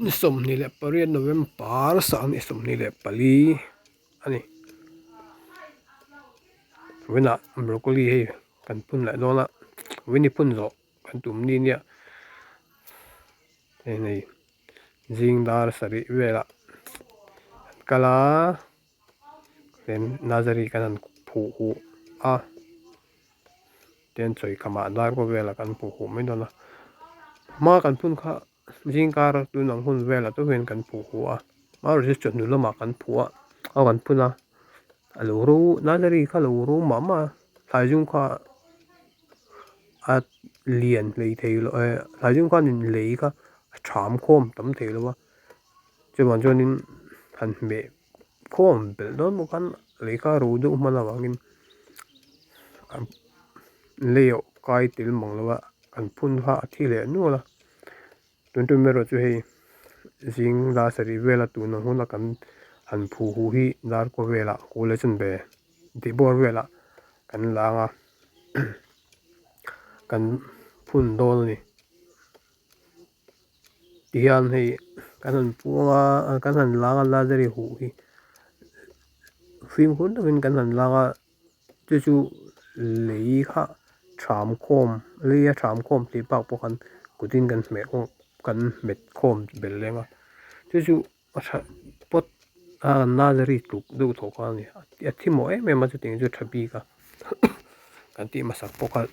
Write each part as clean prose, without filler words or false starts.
som ni le parian November sang ni som ni le pali ani wena broccoli hei kan pun la dona weni pun zo kan tum ni nia nei jing dar sari vela kala ten nazari kan phu hu a ten choi kama dar ko vela kan phu hu mai dona ma kan pun kha jing kar tu nang hun vela to wen kan phu hu a ma ro chot nu lo ma kan phu a kan puna alo ro nazari kha lo ro ma ma sai jung kha a lian lei thei lo sai jung kha nin lei kha cham khom tam thei lo wa chu man chuan in han me khom bel don mo kan lei kha ro du ma la wangin leo kai til mong lo wa kan phun kha thi le nu la tun tu me ro chu hei jing la sari vela tu na hun la kan han phu hu hi dar ko vela ko le chun be di bor vela kan langa kan phun dol ni tian hei kan han puanga kan han langa la deri hu hi phim hun win kan han langa chu chu lei kha tham khom leia tham khom ti pak pokan kutin kan me ko kan met khom bel lenga chu chu pot a nazari tuk du tho ka ni a thimo me ma chu ting chu thabi ka kan ti ma sak pokal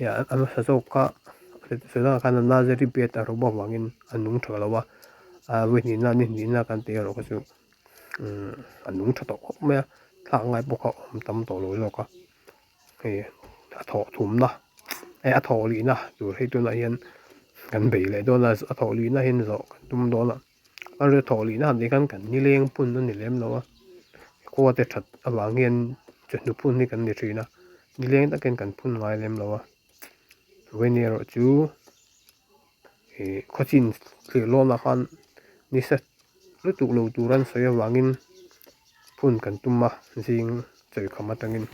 ya ama sa zo ka se da kan nazari be ta ro ba wangin anung thalawa a we ni na kan te ro ka chu anung tha to me tha ngai pokal om tam to lo ka hei a tho thum na a tho li na tur hei tu na hian kan bei le do na a tho li na hin zo tum do na a re tho li na ni kan ni leng pun na ni lem lo wa ko te that awang hian chu nu phun ni kan ni thina ni leng ta ken kan phun ngai lem lo wa we ni ro chu e khochin tle lo na khan ni sa lu tu lo turan so ya wangin phun kan tumma jing choi khama tangin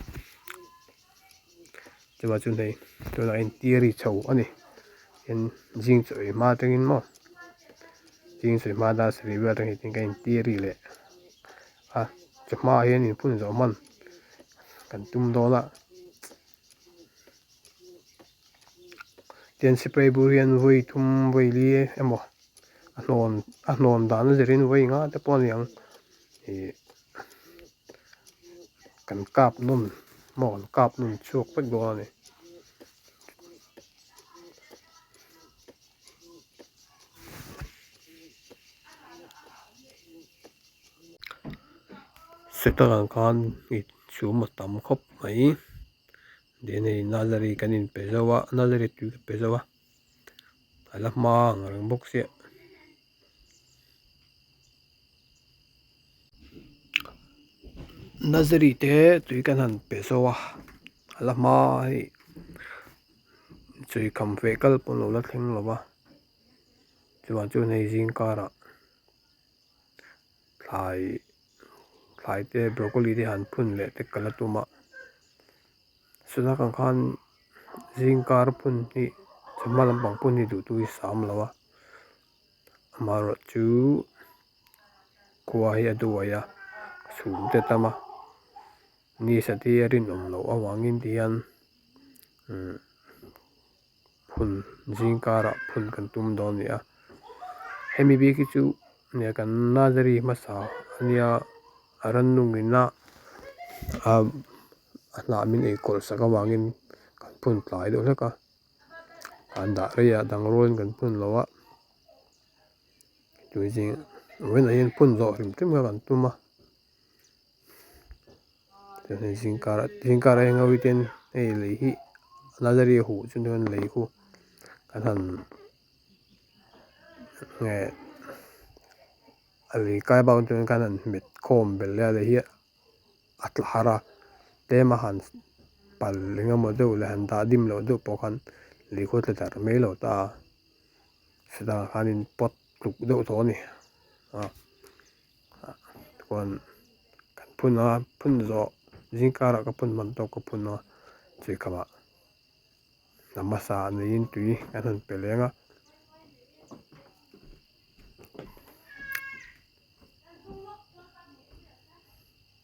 chuwa chu nei to na in tiari chho ani in jing choi ma tangin mo jing choi ma da sri wa tang hin kan tiari le a chma hian in phun zo man kan tum do la tian spray burian voi thum voi li emo a hnon dan zerin voi nga te pon yang e kan kap nun mon kap nun chuak pek do ani setaran kan i chu ma tam khop mai de nei nazari kanin pezawa nazari tu pezawa ala ma ngang bok se nazari te tui kan han pezawa ala ma hi chui kham ve kal pon lo la thleng lo wa chuwa chu nei jing kara thlai te broccoli te han phun le te kala tuma suna kan khan jing kar phun hi chama lampang phun hi du tu hi sam lo wa amaro chu kwa hi adu ya sum te tama ni sa ti rin om lo awangin tian phun jing kara phun kan tum do ni a hemi bi ki chu ne kan nazari masa ania aran nungina a hna min ei kol saka wangin kan phun tlai do hleka kan da reya dang ron kan phun lo wa tui jing wen a hian phun zo hrim trim ka kan tuma te jing kara enga witen ei lei hi nazari hu chun don lei khu kan han nge ali kai baun tun kan han met khom bel le hi atla hara te ma han pal lenga mo do le han da dim lo do po khan li khu tle tar me lo ta sida khanin pot tuk do tho ni a kon kan phun zo jing kara ka phun man to ka phun no che kama namasa nei in tui kan han pelenga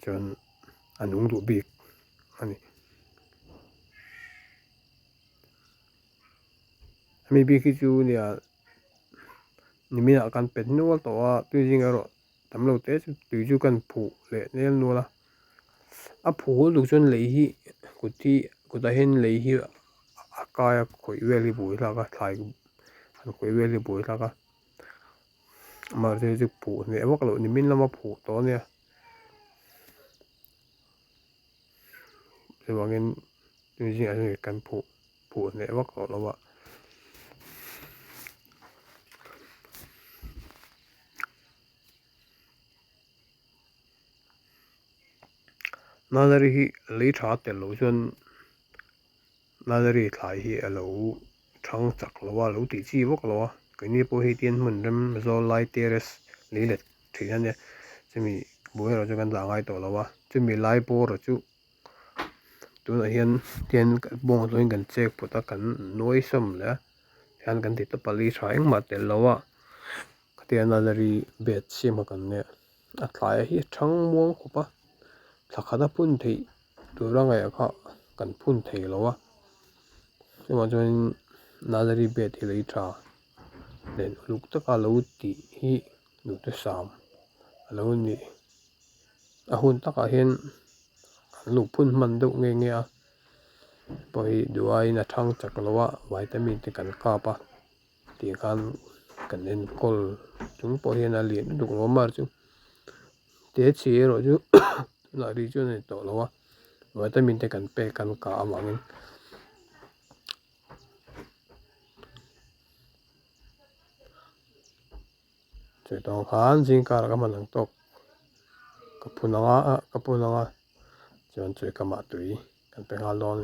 chuan an ung duh bik ani mi bik hi chu nia niminah kan pet nual tawh a tui zingah tam lo te chu tui chu kan phuh leh nel nual a phul duh chuan lei hi kutah hian lei hi a kai a khawih vel hi buhi thlak a thlai an khawih vel hi buhi thlak a mar te chu phuh hmeh vak lo nimin lama phuh tawh ania chuwangin tui zingah hi kan phuh hmeh vak lo lova nazari hi lei tha tel lo chuan nazari thlai hi a lo thang chak lova lo tih chi vak lo a keini pawh hi tian hmun rem zawl lai terrace lei let thin ania chumi buhi erawh chu kan dah ngai tawh lova chumi lai pawh erawh chu tunah hian tian bawng zawngin kan chek phut a kan nuai sawm hle a tian kan tih ta pali tha engmah tel lo a tian nazari bed siam kha kan nen a thlai hi a thang muang khawp a thla khat a phun theih tur angah kha kan phun thei lo a chungah chuanin nazari bed hi lei tha len uluk taka lo tih hi duhte sam alo ni a hun takah hian an luhphun hman deuh nghe nghe a pawh hi duai in a thang chak lo a vitamin te kan kap a tih khan kan enkawl chung pawh hian a lian duk lo mar chu te chi erawh chu tunah ri chu a ni tawh lo a vitamin te kan pek kan kah avangin chuitawng khan zingkar ka hman ang tawk ka phun anga chuan chuai kamah tui kan pe nghal dawn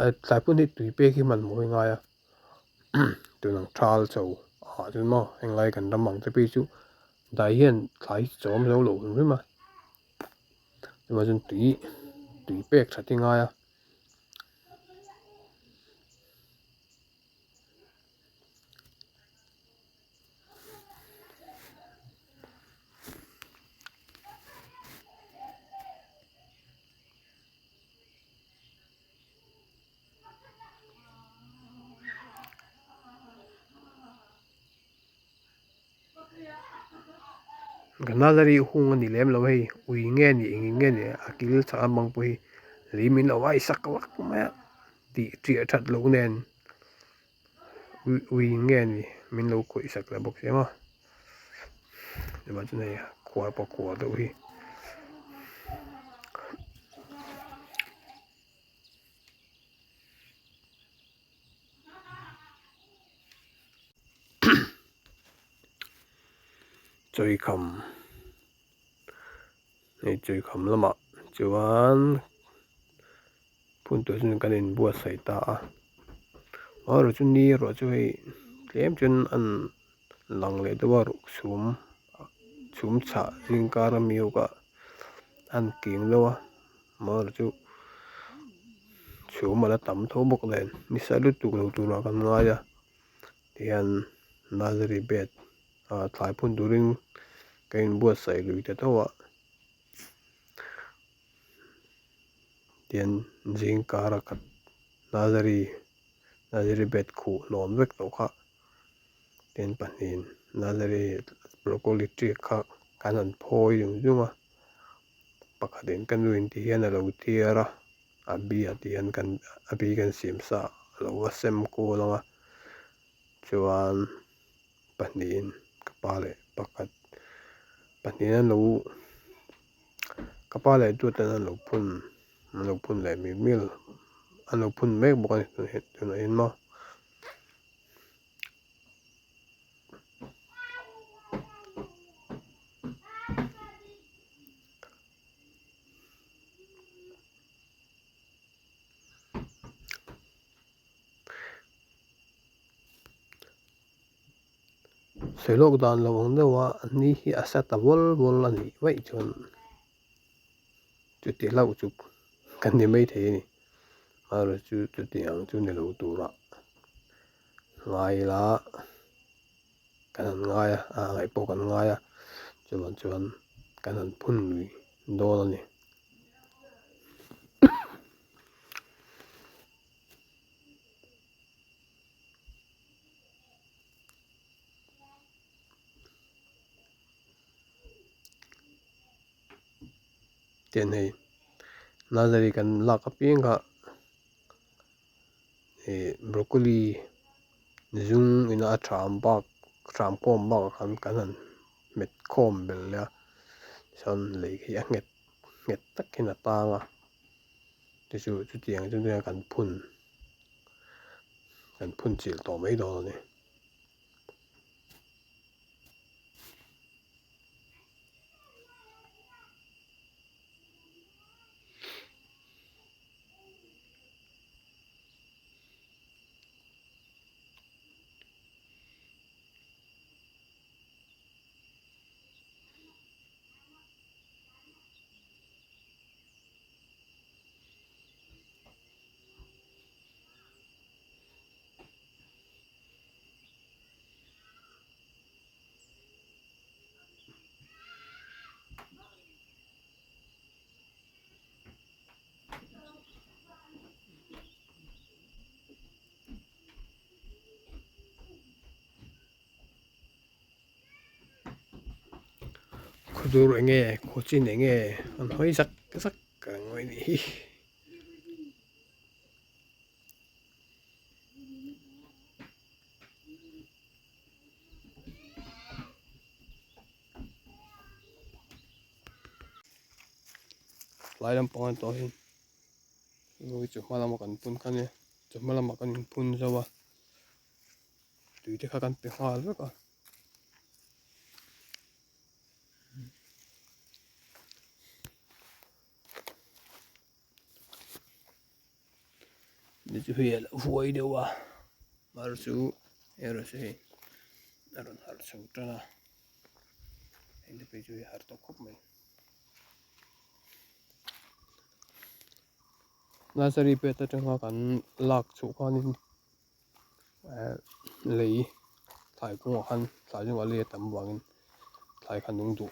ani tlai phun hi tui pek hi man mawi ngai a tunang thal cho chun maw henglai kan ram ang te pawh hi chu dai hian thlai chawm zo lo hrim hrim a chumah chuan tui pek tha ti ngai a nazari hung ani lem lo hei ui nge ni eng nge ni a kil chhak lampang pawh hi leimin lo ai sak vak mai a tih ṭiah that lo nen ui nge ni min lo khawih sak le bawk chiang a chumah chuan hei khuar pakua deuh hi chawi kham lamah chuan phun tur chu kan in buat sai ta a erawh chu ni erawh chu hei tlem chuan an lang leh deuh a ruk chhum chhah zingkar a mi ukah an keng deuh a amaherawh chu chhum ala tam thaw bawk nen ni sa lut tuk lo turah kan ngai a tihian nazari bed thlai phun turin kan in buat sai lui ta tho a tian zingkar a khat nazari bed khuh nuam vek lo kha tian pahnin nazari broccoli triak kha kan han phawi dung dung a pakhatin kan lu in ti hian a lo thiar a a bia tihian a bi kan siam sa lo a sem kual anga chuan pahnih in ka pa leh pakhat pahnih kapa leh duatan an lo phun leh mil an lo phun mek bawk ani tunah hian maw sailawk dan lo ang deuh a a ni hi a sat a vawl vawl a nih vaih chuan chutiah hlauh chu kan ni maithei ani maherawh chu chutiang ang chu ni lo turah ngai ila kan han ngai a ngeih pawh kan ngai a chumah chuan kan han phun lui dawn ani tiền hay nazari kan la ka pieng ka broccoli zoom ina thram bak thram kom bak kan han met khom bel ya son lei hi a nget tak hina tanga ti chu tiang chu kan phun chil to mai do ni kudur enge kochin enge an hoi sak ka ngoi ni hi lai lam pangan to hin ngoi chu malam kan pun kan ne chu malam kan pun zawa tui te kha kan pe hal ka ni chu hiel huai dewa mar chu ero se aron har chu tana ende pe chu har to khop mai nazari pe ta tanga kan lak chu khanin lei thai ku han thai jung ali tam wangin thai khan dung du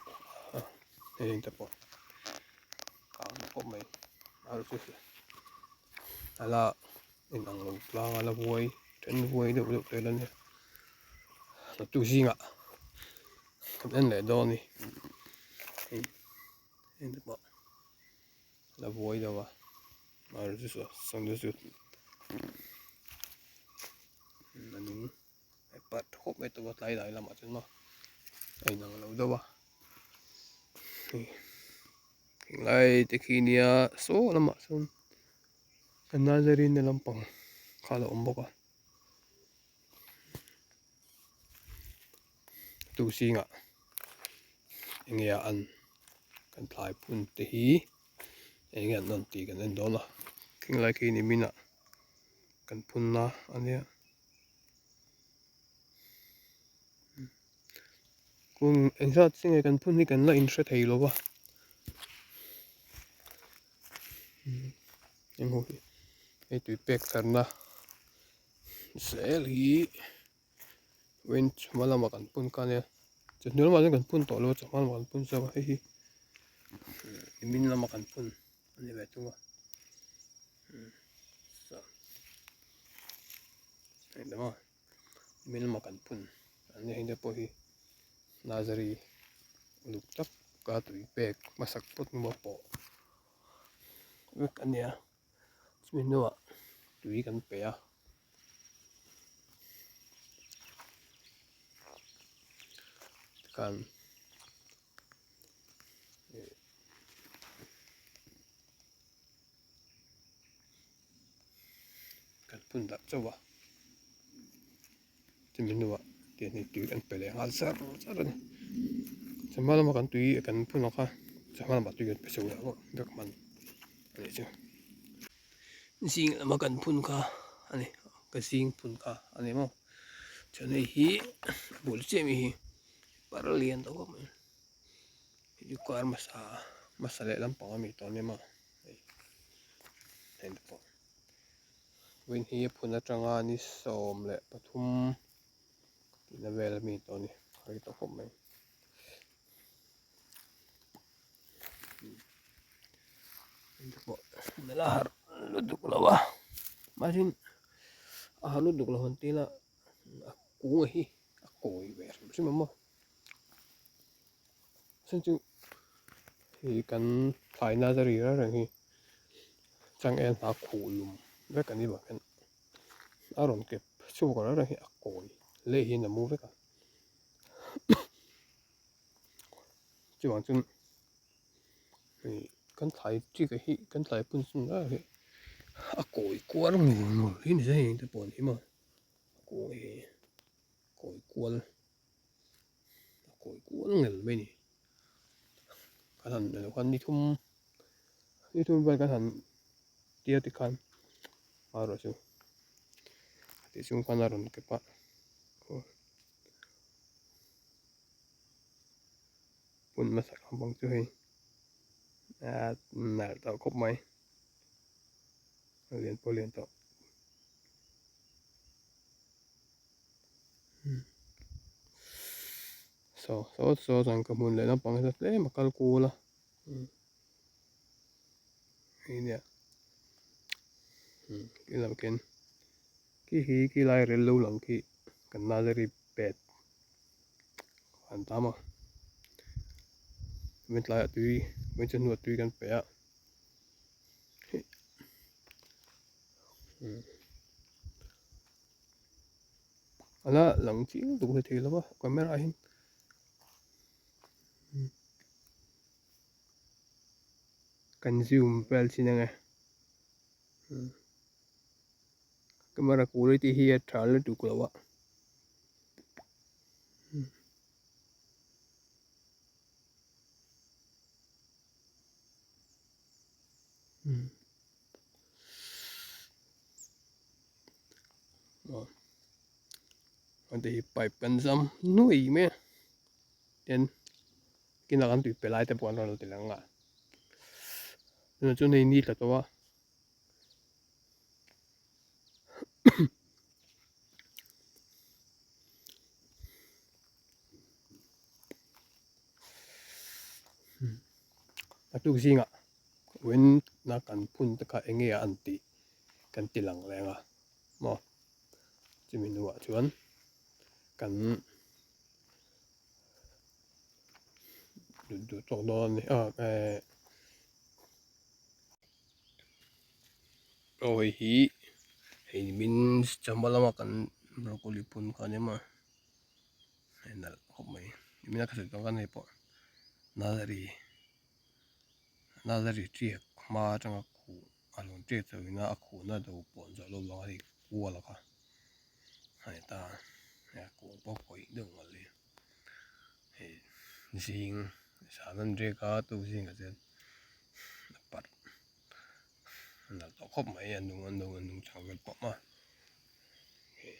en ta po ka khop mai mar chu ala in ang lo tlang ala huai ten huai de lo te lan na tu jinga kan en le do ni en ta po la huai da wa mar chu sang de chu nanin ai pat khop mai to lai lai lama chen ma ai nang lo da wa lai te khinia so lama sun kan nazari ne lampang khala omboka tu singa engya an kan thlai phun te hi engya non ti kan en dola king lai ki ni mina kan phun na ania kun engzat singa kan phun ni kan la in hre thei lo wa engho ei tui pek tharna sel hi wench malama kan phun ka ne chhnul ma kan phun to lo chmal ma kan phun sa wa hi min lama kan phun ani ve tu wa sa ai dama min lama kan phun ani hinde po hi nazari luk tak ka tui pek masak pot mo po wek ania chmin no tui kan pe a kan kan phun da chawa chmin no ti ni tui kan pe le hal sar sar ni chmal ma kan tui kan phun ka chmal ma tui kan pe chawa wa bek man ani chu sing lama kan phun ka ani ka sing phun ka ani mo chane hi bul che mi hi paralian to ko yu kar masale lam pa mi to ne ma en po win hi phun atanga ni som le pathum na vel mi to ni hai to khom mai en po mela har luduk lawa marin a luduk la hontila ku hi a koi ver simamo senchu thì cần phải na ra rì ra rằng hi chẳng em hả khổ lùm với cái này bảo cái ở rồi kịp chụp cái đó rằng hi còi lệ hi là mua với cả chứ bằng chân thì cần phải chỉ cái hi cần phải bún sung ra hi còi quá nó ngủ hi này gì thì bọn hi mà còi còi quá còi quá nó ngủ bên này cái thằng này quan đi thum về cái thằng dia thì kan ở rồi chứ thì chúng quan ở rồi cái bạn bún mà sạch không bằng chứ hi nãy tao cúp máy liền tao so rằng cái môn này nó bằng rất đấy mà calcula ini ya kila makin ki lai rel lo lang ki kan na dari pet an tama men lai tui men chen nuat tui kan pe ya ala lang chi tu he thela ba camera hin kan zoom pel sinanga camera quality hi thal tu ko wa thì pipe kan zam nui me ten kina kan tu pelai te pon ron tilanga na chu nei ni tla to wa atu zinga wen na kan phun ta ka enge anti kan tilang lenga mo chimin wa chuan kan du tok don ni oi hi hei min chambalama kan broccoli phun khane ma enal khop mai mina ka se tong kan he po nazari chi ma changa khu alon che chawina a khu na do pon zo lo lo ri wala ka hai ta ya ku po koi dong wali he jing sa nan re ka tu jing ka chen pat na to khop mai an nung chang vel po ma he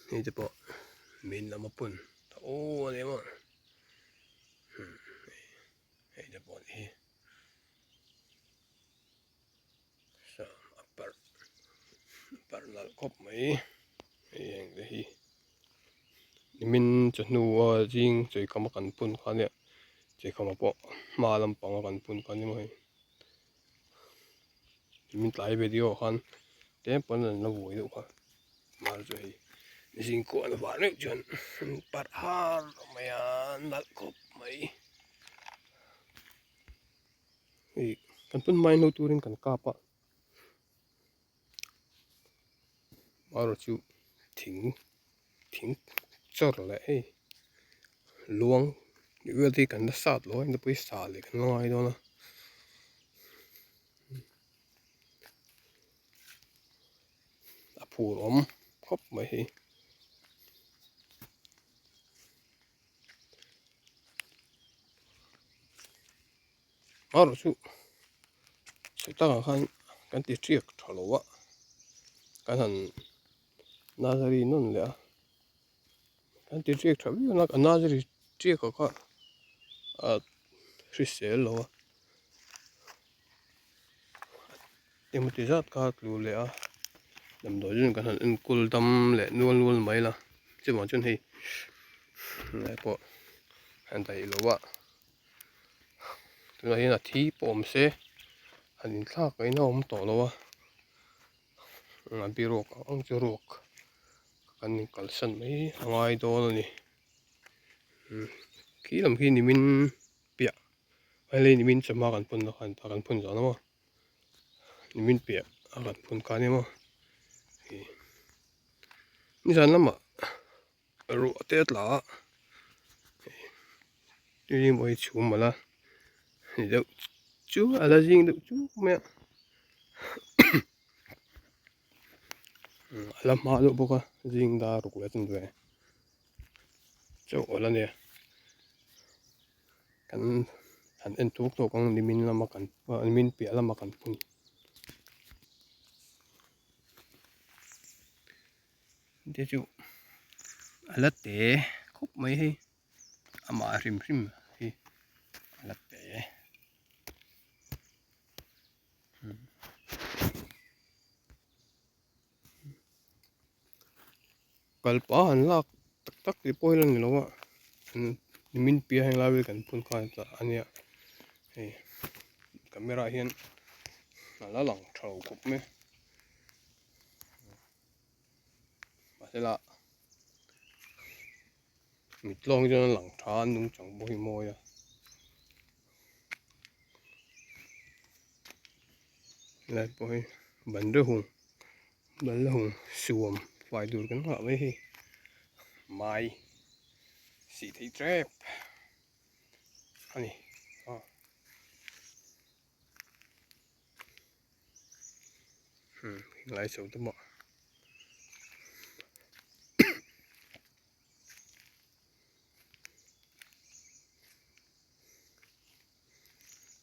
he te po min na ma pun o ne ma he te po hi sa par nal khop mai he heng de hi min chanu jing choi kama kan pun khane che kama po ma lam pang kan pun kan ni mai min tlai video khan te pon na voi do kha mar jo hi jing ko na ba ne jon par har maya nal khop mai hi kan pun mai no turin kan ka pa maro chu thing thing chor la hey luang ni wel ti kan na sat lo in the pui sa le kan ngai do na a phur om khop mai hi maro chu se ta khan kan ti triak thalo wa kan han nazari non le kan ti triak thawi na kan nazari triak ka a hrisel lo tematizat ka tlu le a dam do jun kan han kul dam le nual mai la che ma chun hi le po han dai lo wa tuna hi na thi pom se anin thlak kai na om to lo a birok ang chu rok kan kalsan mai angai dol ani khi lam khi nimin pia ai le nimin chama kan pun kan ta kan pun zo na mo nimin pia kan pun ka ni mo ni san lama ru te tla ni moi chu mala ni deu chu ala jing deu chu me ala ma lo boka jing da ru ko chen de chu ala ne kan han en tuk to kang nimin lama kan nimin pia lama kan pun de chu ala te khop mai hi ama rim rim hi ala te kalpa han lak tak tak ti poilan ni lawa nimin pia hang lawi kan pun ka ta ania hei camera hian ala lang thau khup me masela mitlong jona lang than nung chang bo hi moya lai po hi ban le hung suom vai dur kan ha mai hi mai si thei trap ani lại sầu tấm mọ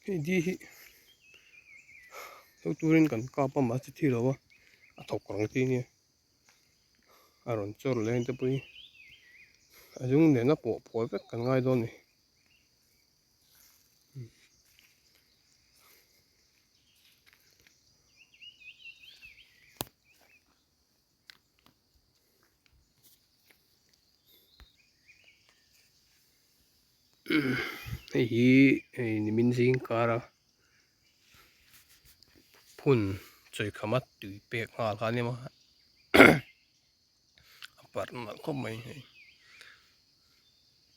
cái đi tôi turin cần capa mà chỉ thi rồi à thọc còn tí nè à rồi cho lên tới bây à chúng để nó bỏ bỏ cái cần ngay đó này hi mình xin cara phun chơi kamat tùy bẹc ngà cái này mà apart mà không mấy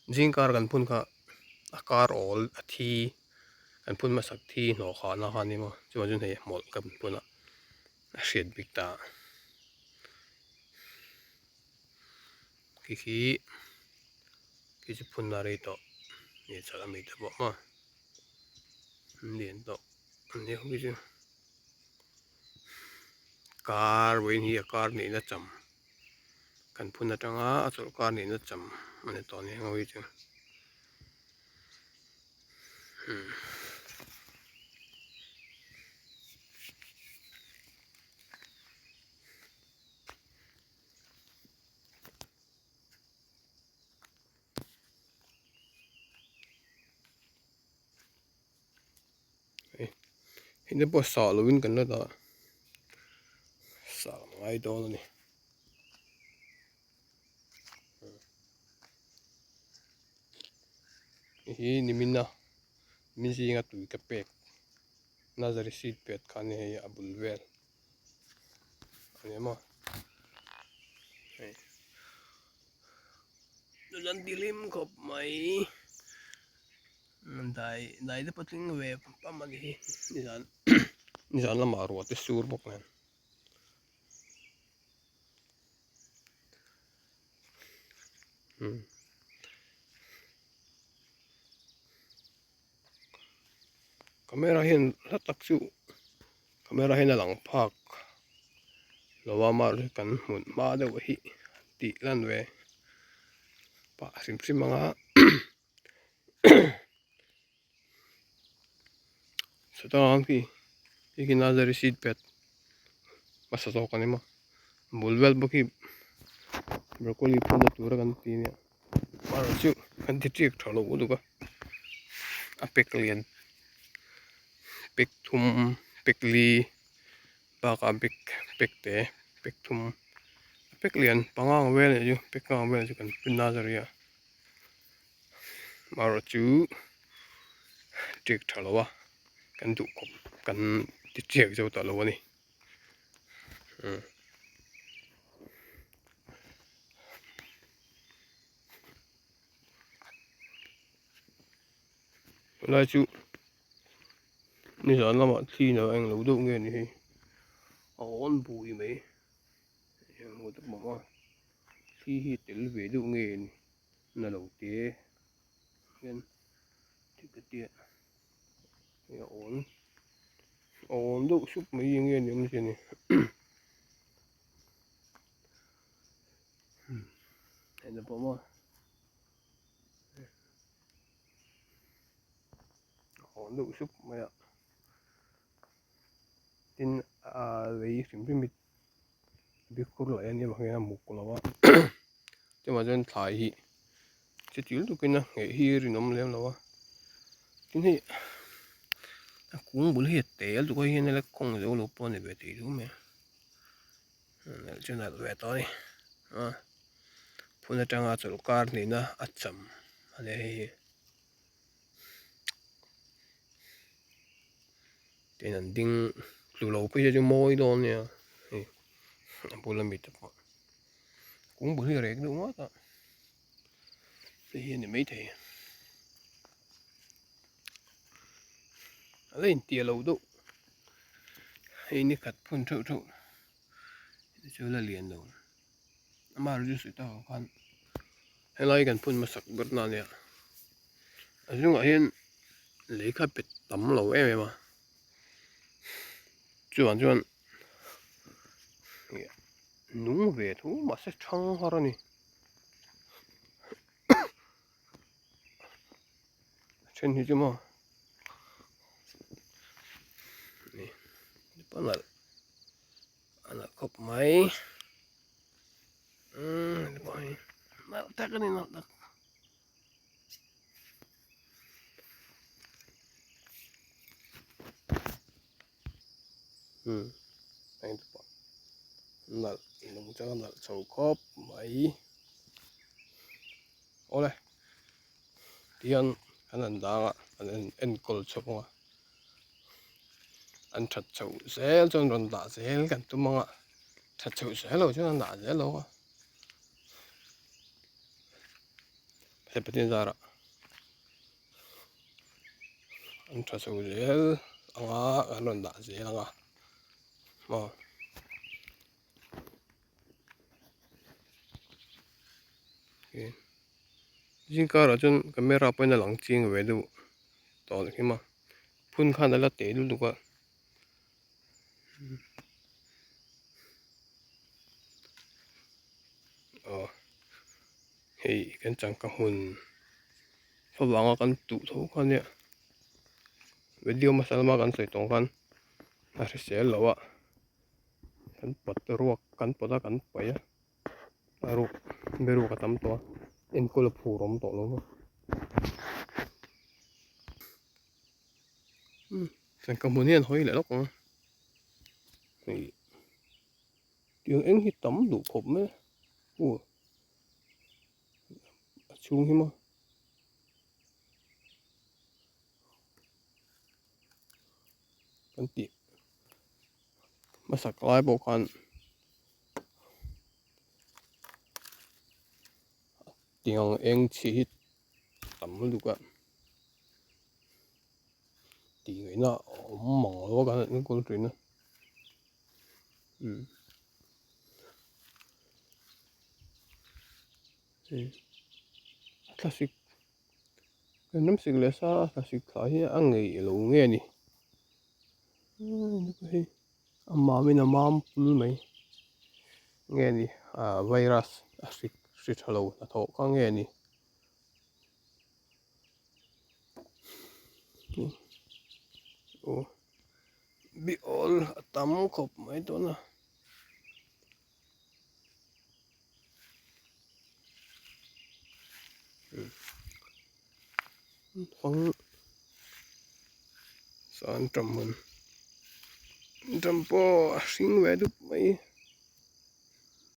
xin cara cần phun cả car all thi cần phun mà sắc thi nó khó nó cái này mà chứ mà chúng thấy một cần phun à sệt big ta cái chụp phun là đây toนี่จะมีแต่บอกมาเรียนต่ออันนี้เขาจะการเว้นเฮียการนี่นะจำกันพูดนะจังอ่ะส่วนการนี่นะจำมันในตอนนี้เขาจะเห็นได้ปวดสอลวินกันแล้วต่อสาวไอ้ตัวนี่ฮีนี่มินนะมินสิงาตุยกับเป็กน่าจะริสิทธิ์เป็ดคันนี้อับุลเวลอันนี้มั้งดูจันดิลิมขบไหมได้ได้ปัจจุบันเว็บปั๊มมาดินี่จันละมารัวที่สูร์บกนั่นkamera hian latak chu kamera hian a lang phak lawa mar kan hmun ma deuh hi tih lan ve pa sim sim anga satang ki ikin nazari seed pet masa to kanima bulwel boki broccoli puna tura kan tinia maro chu kan ti tik thalo uduka apek lian pek thum pekli baka pek te pek thum pek lian pangang vel ju pekang vel ju kan pin nazari ya maro chu triệt thở lâu cần tụ cục cần tiết triệt dâu tở lâu này lại chú bây giờ nó mà khi nào anh lấu đâu nghe thì ổn bùi mấy một tập mà khi tới về đâu nghe là đầu tiên nên thì cái tiền ổn ổn đâu súp mấy nghe như thế này hay là bỏ mà ổn đâu súp mấy ạ tin lấy phim phim biết cô lại anh em bằng cái mục của nó chứ mà dân thải hi chứ chịu được cái nào nghệ hi thì nó lên nó chính thì cũng bữa hết té tụi coi hiện là con dấu lốp này về thì đúng không cho nên là về tới phun ra trang chỗ car này na chậm anh ấy thì nhận định lù lù bây giờ cho môi đó nha bữa làm việc tập cũng bữa hết rồi đúng không ạ thì hiện thì mấy thầy lên tiền lâu độ hay ní cắt phun trâu trâu chơi là liền rồi mà rồi sự tao khoan hay lại gần phun mà sặc bớt nào nè ở trong ngõ hiện lấy khắp bịt tắm lẩu em mà chuan nung về thú mà sẽ trăng hoa rồi nè trên như chứ mà nè bắt là anh là cọp máy boy nó tắc cái này nó tắc anh tụi nó nung cho nó sầu cọp máy ô đây tiền anh đang anh call chụp mà anh thật chậu sẽ cho nó đã sẽ gần tụi mà thật chậu sẽ rồi chứ nó đã sẽ rồi sẽ bắt tiền ra rồi anh thật chậu sẽ anh nó đã sẽ là mà riêng cả rồi chân camera bên là lăng chiên về đâu đó là khi mà phun khăn là té luôn được thì cái chẳng có hồn phá vàng cái tụ thấu con nè video mà sao mà cái sợi tông con là sẽ lâu cái bật ruột cái bật ra cái bay ruột bê ruột cái tấm to em có là phù rom to luôn chẳng có muốn hiện hỏi lại lắm thì tiếng anh thì tấm đủ khổm ấy ủa chung hi mà cái tiệm mà sạc lại bộ con tiếng anh chỉ tấm đủ cả thì người nó mỏng lo cái con chuyện nữa classic cái nấm xịt lệ sa classic thấy ăn nghỉ lâu nghe nè mà mình làm mấy nghe nè virus xịt xịt hello là thọ có nghe nè ô bị ol tắm khop mấy đó nè phăng san trầm mình trầm po sinh về được mấy